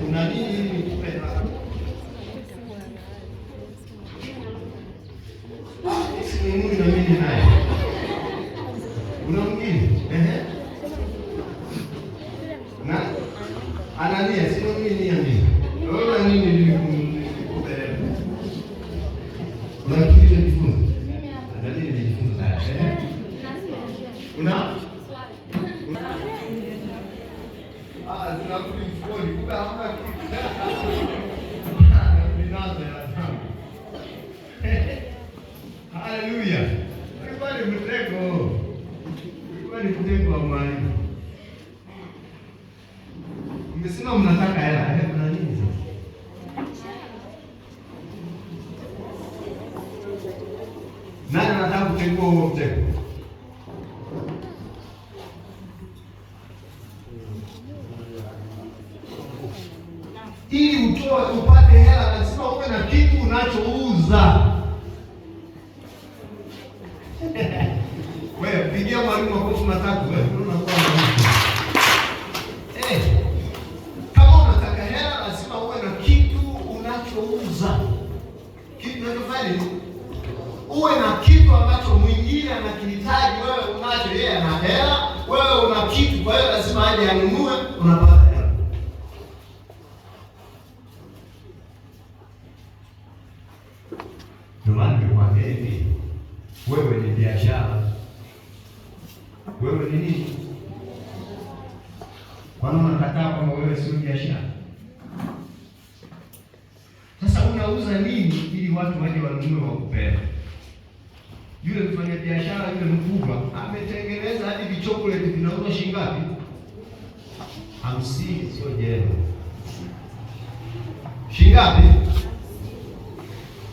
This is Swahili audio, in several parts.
Una nini nikupe? Mimi na mimi naye. Una mwingine? Na Anania sio mimi ni mimi. Wewe nini nikupe? Una kitu kujifunza? Anania nijifunza sana. Una tunarudi mfukoni, kumbe hamna kitu. Haleluya. Ilikuwa ni mtego. Ilikuwa ni mtego wa mwalimu. Mmesema mnataka hela, kuna nini sasa? Nani anataka kutegua huo mtego? Ili utoe upate hela lazima uwe na kitu unachouza. Wewe pigia mwalimu makofi matatu wewe. Unakuwa kama unataka hela lazima uwe na kitu unachouza. Kitu unachofanya uwe na kitu ambacho mwingine anakihitaji, wewe unacho, yeye ana hela, wewe una kitu, kwa hiyo lazima aje anunue, unapata. Ndio maana nimekwambia hivi, wewe ni biashara. Wewe ni nini? Kwa nini unakataa kwamba wewe sio biashara? Sasa unauza nini ili watu waje wanunue wakupende? Yule mfanya biashara yule mkubwa ametengeneza hadi vichokoleti vinauzwa shilingi ngapi? 50, sio jero. Shilingi ngapi?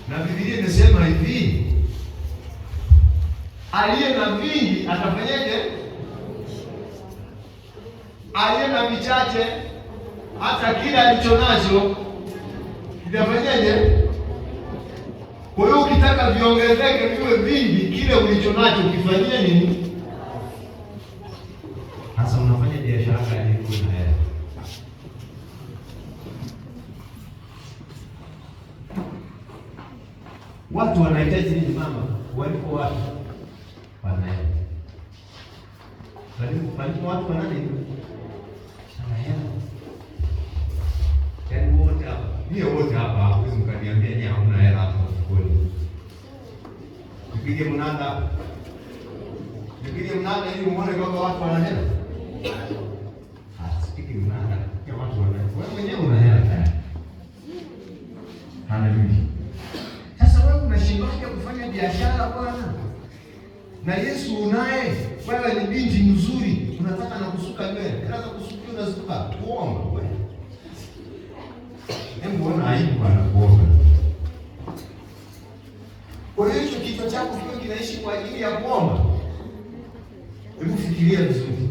Na Biblia imesema hivi, aliye na vingi atafanyaje? Aliye na vichache hata kile alichonacho kitafanyaje? Kwa hiyo ukitaka viongezeke viwe vingi, kile ulichonacho ukifanyie nini? Sasa unafanya biashara gani kuna hela? Watu wanahitaji nini mama? Walipo watu wanaenda. Walipo watu wana nini? Wanaenda. Yaani wote hapa. Ni wote hapa hawezi mkaniambia ni hamna hela hapa mfukoni. Nipige mnada. Nipige mnada ili muone kwamba watu wana hela. Sipige mnada. Kwa watu wana hela. Wewe mwenyewe una hela tayari. Haleluya. Unashindwaje kufanya biashara bwana? Na Yesu unaye, wewe ni binti mzuri, unataka na kusuka nywele. Unataka kusuka unasuka, kuomba wewe. Hebu ona aibu bwana kuomba. Kwa hiyo kichwa chako kiko kinaishi kwa ajili ya kuomba. Hebu fikiria vizuri.